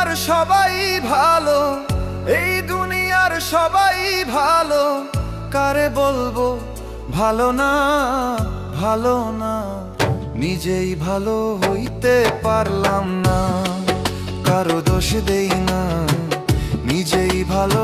দুনিয়ার সবাই ভালো, এই দুনিয়ার সবাই ভালো, কারে বলবো ভালো না, ভালো না। নিজেই ভালো হইতে পারলাম না, কারো দোষ দেই না, নিজেই ভালো